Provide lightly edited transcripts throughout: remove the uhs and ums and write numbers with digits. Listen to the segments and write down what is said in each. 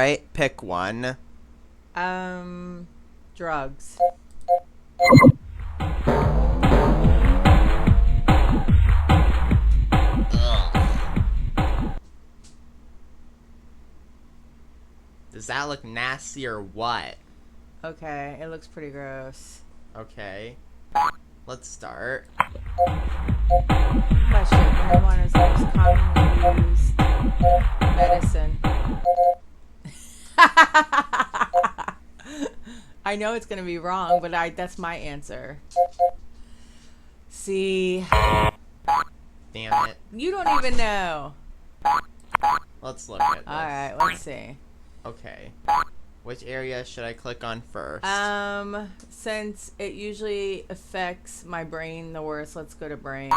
right, pick one. Drugs. Does that look nasty or what? Okay, it looks pretty gross. Okay. Let's start. Question. Marijuana is the most commonly used medicine. I know it's going to be wrong, but that's my answer. See? Damn it. You don't even know. Let's look at this. Alright, let's see. Okay. Which area should I click on first? Since it usually affects my brain the worst, let's go to brain.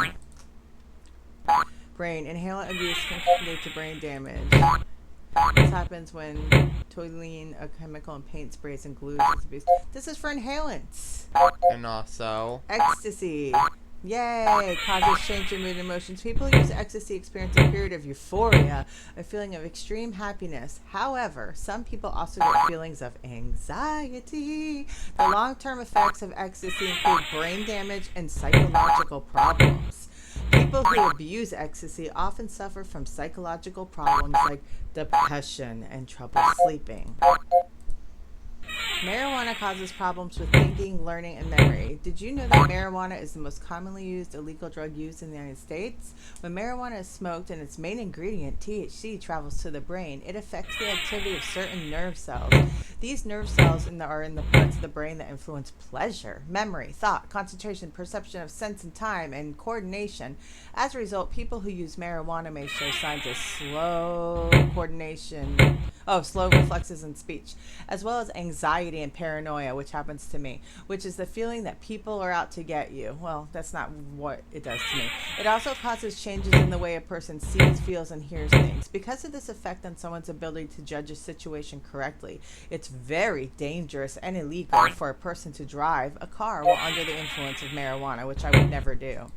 Brain. Inhalant abuse can lead to brain damage. This happens when toluene, a chemical in paint sprays and glues, is abused. This is for inhalants. And also... Ecstasy. Yay! Causes change in mood and emotions. People who use ecstasy experience a period of euphoria, a feeling of extreme happiness. However, some people also get feelings of anxiety. The long-term effects of ecstasy include brain damage and psychological problems. People who abuse ecstasy often suffer from psychological problems like depression and trouble sleeping. Marijuana causes problems with thinking, learning, and memory. Did you know that marijuana is the most commonly used illegal drug used in the United States? When marijuana is smoked and its main ingredient, THC, travels to the brain, it affects the activity of certain nerve cells. These nerve cells are in the parts of the brain that influence pleasure, memory, thought, concentration, perception of sense and time, and coordination. As a result, people who use marijuana may show signs of slow reflexes in speech, as well as anxiety and paranoia, which happens to me, which is the feeling that people are out to get you. Well, that's not what it does to me. It also causes changes in the way a person sees, feels, and hears things. Because of this effect on someone's ability to judge a situation correctly, it's very dangerous and illegal for a person to drive a car while under the influence of marijuana, which I would never do.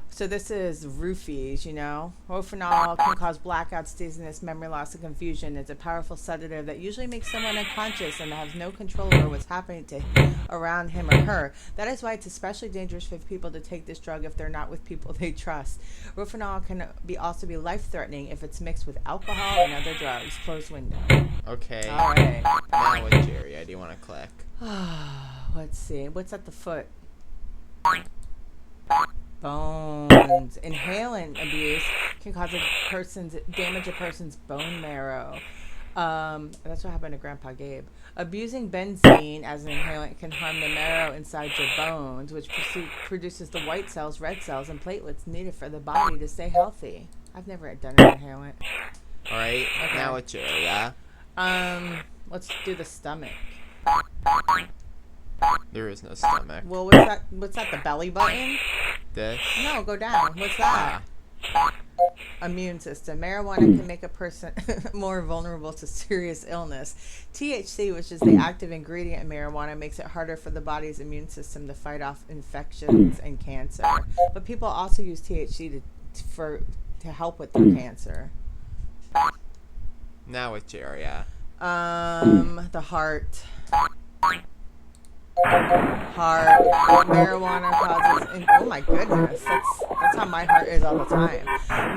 So this is roofies, you know. Rofinol can cause blackouts, dizziness, memory loss, and confusion. It's a powerful sedative that usually makes someone unconscious and has no control over what's happening to around him or her. That is why it's especially dangerous for people to take this drug if they're not with people they trust. Rofinol can also be life-threatening if it's mixed with alcohol and other drugs. Close window. Okay. All right. Now which area do you want to click? Let's see. What's at the foot? Bones. Inhalant abuse can damage a person's bone marrow. That's what happened to Grandpa Gabe. Abusing benzene as an inhalant can harm the marrow inside your bones, which produces the white cells, red cells, and platelets needed for the body to stay healthy. I've never done an inhalant. All right. Okay. Now which area? Let's do the stomach. There is no stomach. Well, what's that? The belly button? This? No, go down. What's that? Immune system. Marijuana can make a person more vulnerable to serious illness. THC, which is the active ingredient in marijuana, makes it harder for the body's immune system to fight off infections and cancer. But people also use THC to help with their cancer. Now which area? The heart. Marijuana causes oh my goodness, that's how my heart is all the time.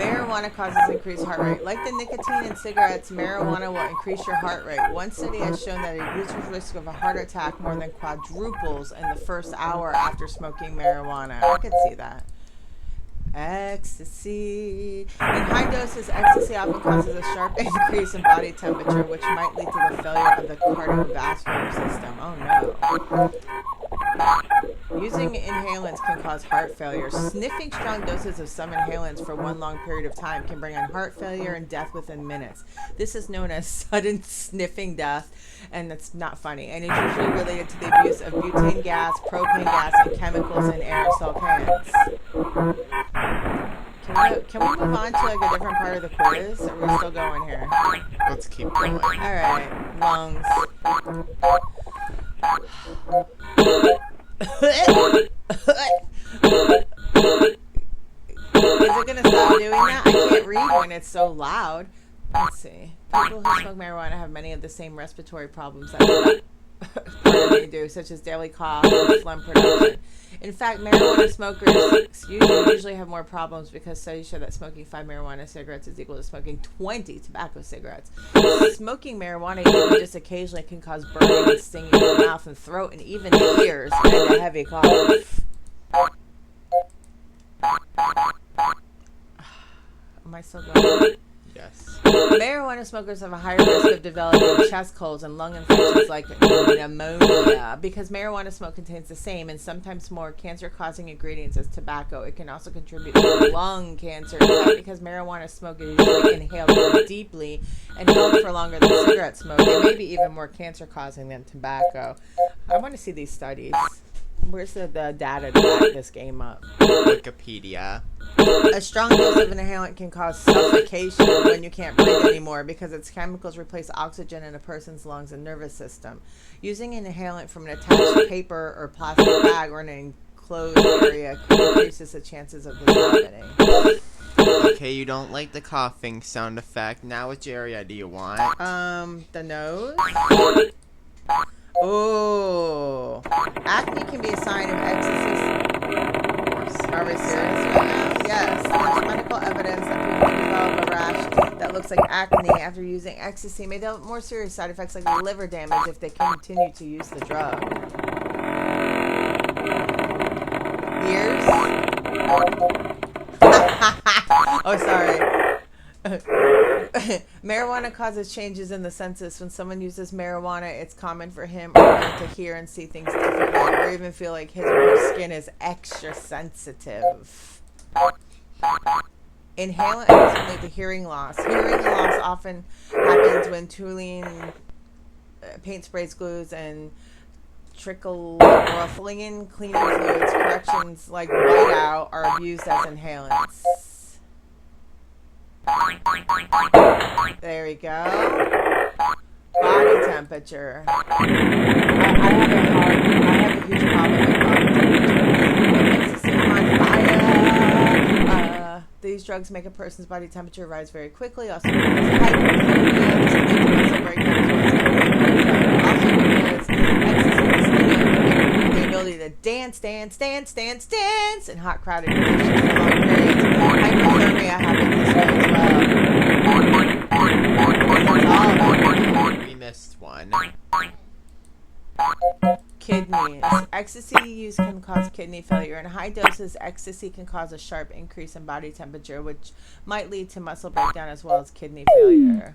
Marijuana causes increased heart rate. Like the nicotine in cigarettes, marijuana will increase your heart rate. One study has shown that a user's risk of a heart attack more than quadruples in the first hour after smoking marijuana. I could see that. Ecstasy. In high doses, ecstasy often causes a sharp increase in body temperature, which might lead to the failure of the cardiovascular system. Oh no. Using inhalants can cause heart failure. Sniffing strong doses of some inhalants for one long period of time can bring on heart failure and death within minutes. This is known as sudden sniffing death, and it's not funny. And it's usually related to the abuse of butane gas, propane gas, and chemicals in aerosol cans. Can we move on to like a different part of the quiz? Or are we still going here? Let's keep going. All right, lungs. Is it gonna stop doing that? I can't read when it's so loud. Let's see. People who smoke marijuana have many of the same respiratory problems that they do, such as daily cough and phlegm production. In fact, marijuana smokers usually have more problems because studies show that smoking 5 marijuana cigarettes is equal to smoking 20 tobacco cigarettes. Smoking marijuana even just occasionally can cause burning and stinging in the mouth and throat and even the ears and a heavy cough. Am I still going? Yes. Marijuana smokers have a higher risk of developing chest colds and lung infections like pneumonia because marijuana smoke contains the same and sometimes more cancer-causing ingredients as tobacco. It can also contribute to lung cancer. In fact, because marijuana smoke is usually inhaled more deeply and held for longer than cigarette smoke, it may be even more cancer-causing than tobacco. I want to see these studies. Where's the data to back this game up? Wikipedia. A strong dose of an inhalant can cause suffocation when you can't breathe anymore because its chemicals replace oxygen in a person's lungs and nervous system. Using an inhalant from an attached paper or plastic bag or an enclosed area increases the chances of this happening. Okay, you don't like the coughing sound effect. Now which area do you want? The nose. Oh, acne can be a sign of ecstasy. Are we serious right now? Yes, there's medical evidence that people can develop a rash that looks like acne after using ecstasy may develop more serious side effects like liver damage if they continue to use the drug. Ears? Oh, sorry. Marijuana causes changes in the senses. When someone uses marijuana, it's common for him or her to hear and see things differently or even feel like his or her skin is extra sensitive. Inhalant can lead to hearing loss. Hearing loss often happens when toluene, paint sprays, glues, and trichloroethylene cleaning fluids, corrections like whiteout, are abused as inhalants. There we go. Body temperature. I have a huge problem with body temperature. It makes it seem on fire. These drugs make a person's body temperature rise very quickly. Also known as hypothermia. This can lead to muscle breakdown as well as also because ecstasy stimulates the ability to dance in hot crowded conditions for long periods. Hypothermia happens this way as well. We missed one. Kidneys. Ecstasy use can cause kidney failure. In high doses, ecstasy can cause a sharp increase in body temperature, which might lead to muscle breakdown as well as kidney failure.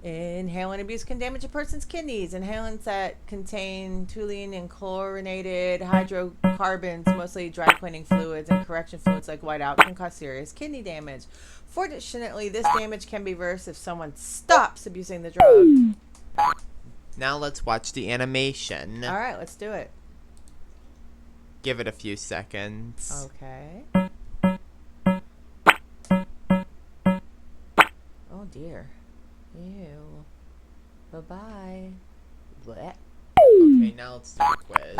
Inhalant abuse can damage a person's kidneys. Inhalants that contain toluene and chlorinated hydrocarbons, mostly dry cleaning fluids and correction fluids like whiteout, can cause serious kidney damage. Fortunately, this damage can be reversed if someone stops abusing the drug. Now let's watch the animation. All right, let's do it. Give it a few seconds. Okay. Oh dear. Ew. Bye-bye. Blech. Okay, now let's do the quiz.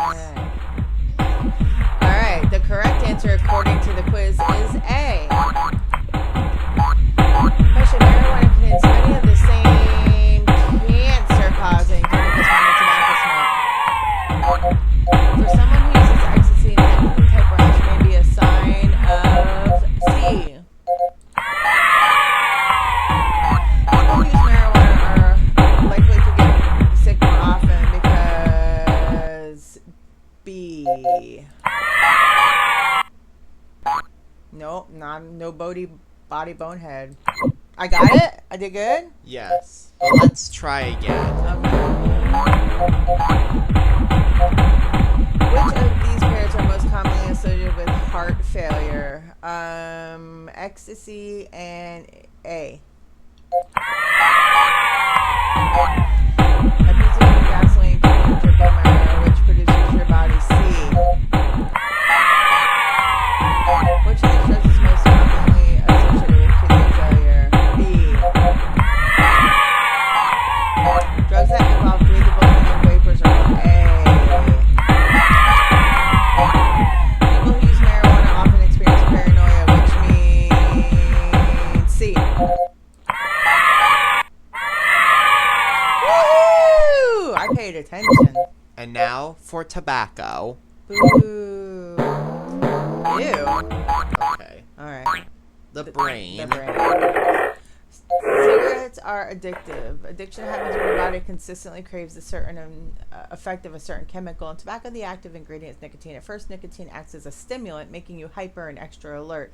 Alright, the correct answer according to the quiz is A. Question: marijuana contains many of the same cancer-causing chemicals from the tobacco smoke. For someone who uses ecstasy, an acne type rash may be a sign of C. People who use marijuana are likely to get sick more often because B. Nope, no body bonehead. I got it? I did good? Yes. But let's try again. Which of these pairs are most commonly associated with heart failure? Ecstasy and A. Abusing gasoline can lead to bone marrow, which produces your body C. Which of these drugs is most commonly associated with kidney failure? B. Drugs that involve breathable human vapors are called A. People who use marijuana often experience paranoia, which means C. paid attention. And now for tobacco. Boo. Ew. Okay. Alright. The brain. The brain. Cigarettes are addictive. Addiction happens when your body consistently craves a certain effect of a certain chemical. In tobacco, the active ingredient is nicotine. At first, nicotine acts as a stimulant, making you hyper and extra alert.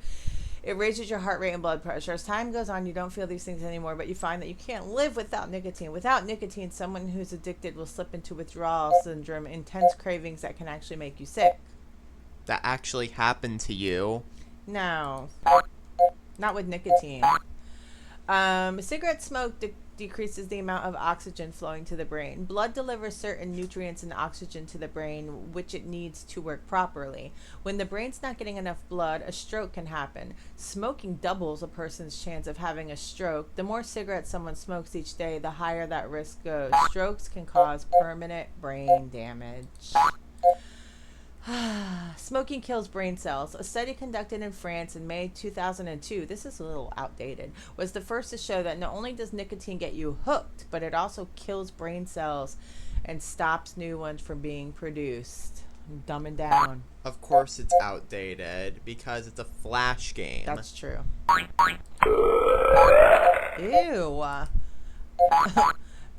It raises your heart rate and blood pressure. As time goes on, you don't feel these things anymore, but you find that you can't live without nicotine. Without nicotine, someone who's addicted will slip into withdrawal syndrome, intense cravings that can actually make you sick. That actually happened to you. No, not with nicotine. Cigarette smoke decreases the amount of oxygen flowing to the brain. Blood delivers certain nutrients and oxygen to the brain, which it needs to work properly. When the brain's not getting enough blood, a stroke can happen. Smoking doubles a person's chance of having a stroke. The more cigarettes someone smokes each day, the higher that risk goes. Strokes can cause permanent brain damage. Smoking kills brain cells. A study conducted in France in May 2002, this is a little outdated, was the first to show that not only does nicotine get you hooked, but it also kills brain cells and stops new ones from being produced. Dumbing down. Of course it's outdated because it's a flash game. That's true. Ew.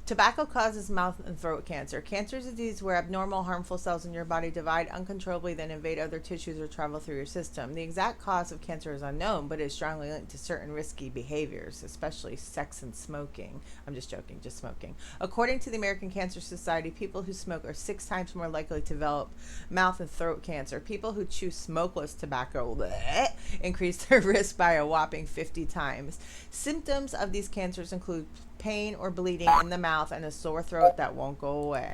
Tobacco causes mouth and throat cancer. Cancer is a disease where abnormal, harmful cells in your body divide uncontrollably, then invade other tissues or travel through your system. The exact cause of cancer is unknown, but is strongly linked to certain risky behaviors, especially sex and smoking. I'm just joking, just smoking. According to the American Cancer Society, people who smoke are 6 times more likely to develop mouth and throat cancer. People who choose smokeless tobacco increase their risk by a whopping 50 times. Symptoms of these cancers include pain or bleeding in the mouth and a sore throat that won't go away.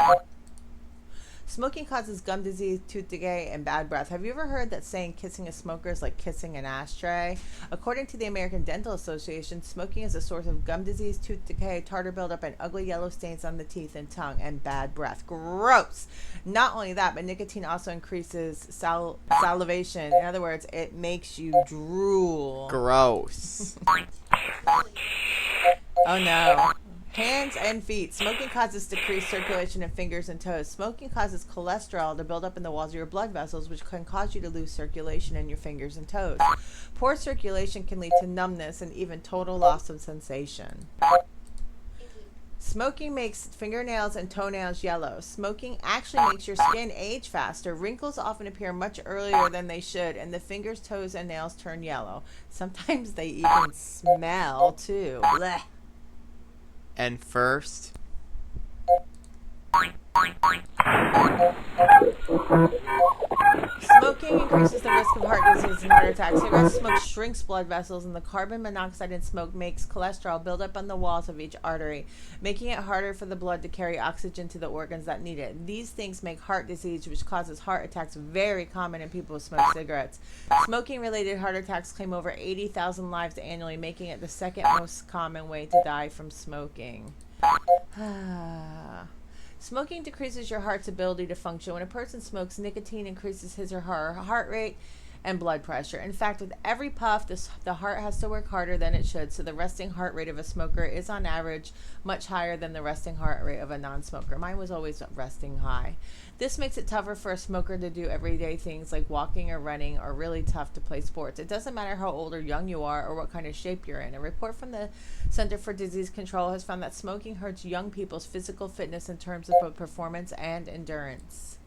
Smoking causes gum disease, tooth decay, and bad breath. Have you ever heard that saying kissing a smoker is like kissing an ashtray? According to the American Dental Association, smoking is a source of gum disease, tooth decay, tartar buildup, and ugly yellow stains on the teeth and tongue, and bad breath. Gross! Not only that, but nicotine also increases salivation. In other words, it makes you drool. Gross. Oh no. Hands and feet. Smoking causes decreased circulation in fingers and toes. Smoking causes cholesterol to build up in the walls of your blood vessels, which can cause you to lose circulation in your fingers and toes. Poor circulation can lead to numbness and even total loss of sensation. Smoking makes fingernails and toenails yellow. Smoking actually makes your skin age faster. Wrinkles often appear much earlier than they should, and the fingers, toes, and nails turn yellow. Sometimes they even smell too. Blech. And first, smoking increases the risk of heart disease and heart attacks. Cigarette smoke shrinks blood vessels, and the carbon monoxide in smoke makes cholesterol build up on the walls of each artery, making it harder for the blood to carry oxygen to the organs that need it. These things make heart disease, which causes heart attacks, very common in people who smoke cigarettes. Smoking-related heart attacks claim over 80,000 lives annually, making it the second most common way to die from smoking. Smoking decreases your heart's ability to function. When a person smokes, nicotine increases his or her heart rate and blood pressure. In fact, with every puff, the heart has to work harder than it should, so the resting heart rate of a smoker is on average much higher than the resting heart rate of a non-smoker. Mine was always resting high. This makes it tougher for a smoker to do everyday things like walking or running, or really tough to play sports. It doesn't matter how old or young you are or what kind of shape you're in. A report from the Center for Disease Control has found that smoking hurts young people's physical fitness in terms of both performance and endurance.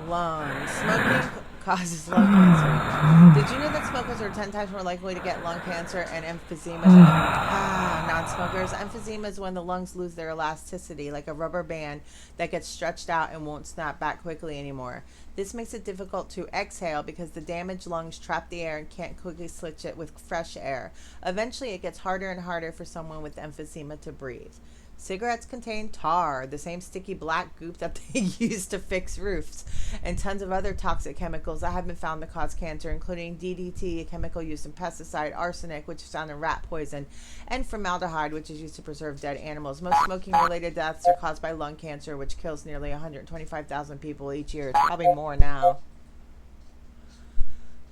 Lungs. Smoking causes lung cancer. Did you know that smokers are 10 times more likely to get lung cancer and emphysema than non-smokers? Emphysema is when the lungs lose their elasticity, like a rubber band that gets stretched out and won't snap back quickly anymore. This makes it difficult to exhale because the damaged lungs trap the air and can't quickly switch it with fresh air. Eventually, it gets harder and harder for someone with emphysema to breathe. Cigarettes contain tar, the same sticky black goop that they use to fix roofs, and tons of other toxic chemicals that have been found to cause cancer, including DDT, a chemical used in pesticide, arsenic, which is found in rat poison, and formaldehyde, which is used to preserve dead animals. Most smoking-related deaths are caused by lung cancer, which kills nearly 125,000 people each year. It's probably more now.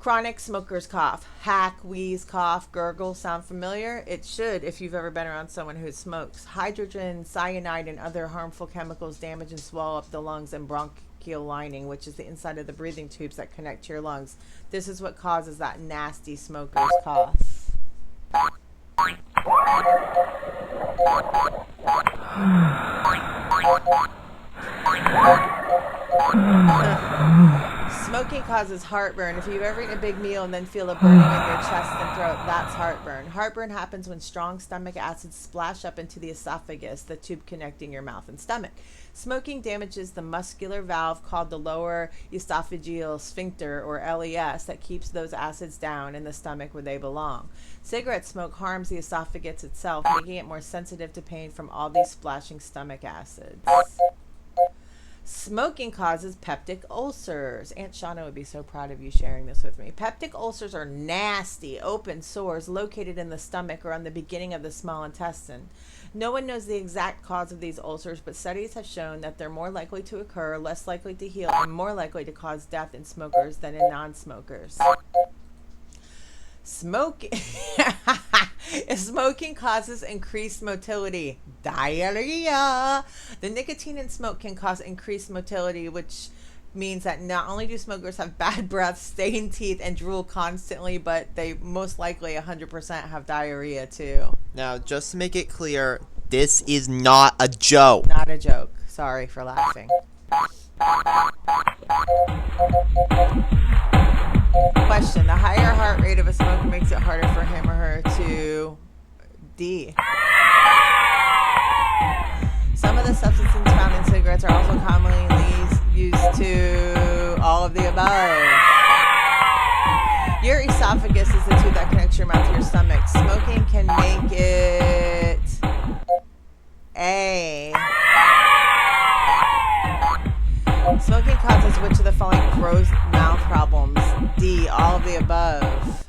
Chronic smoker's cough. Hack, wheeze, cough, gurgle. Sound familiar? It should if you've ever been around someone who smokes. Hydrogen, cyanide, and other harmful chemicals damage and swell up the lungs and bronchial lining, which is the inside of the breathing tubes that connect to your lungs. This is what causes that nasty smoker's cough. Smoking causes heartburn. If you've ever eaten a big meal and then feel a burning in your chest and throat, that's heartburn. Heartburn happens when strong stomach acids splash up into the esophagus, the tube connecting your mouth and stomach. Smoking damages the muscular valve called the lower esophageal sphincter, or LES, that keeps those acids down in the stomach where they belong. Cigarette smoke harms the esophagus itself, making it more sensitive to pain from all these splashing stomach acids. Smoking causes peptic ulcers. Aunt Shauna would be so proud of you sharing this with me. Peptic ulcers are nasty, open sores located in the stomach or on the beginning of the small intestine. No one knows the exact cause of these ulcers, but studies have shown that they're more likely to occur, less likely to heal, and more likely to cause death in smokers than in non-smokers. Smoking causes increased motility. Diarrhea. The nicotine in smoke can cause increased motility, which means that not only do smokers have bad breath, stained teeth, and drool constantly, but they most likely 100% have diarrhea too. Now, just to make it clear, this is not a joke. Not a joke. Sorry for laughing. Question: the higher heart rate of a smoker makes it harder for him or her to D. Some of the substances found in cigarettes are also commonly used to all of the above. Your esophagus is the tube that connects your mouth to your stomach. Smoking can make it A. Smoking causes which of the following gross mouth problems? D. All of the above.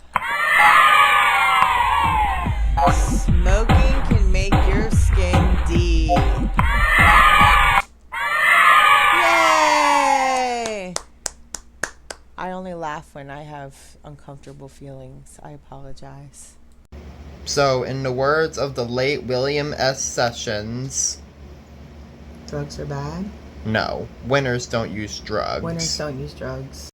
Smoking can make your skin D. Yay! I only laugh when I have uncomfortable feelings. I apologize. So, in the words of the late William S. Sessions, Drugs are bad? no, winners don't use drugs. Winners don't use drugs.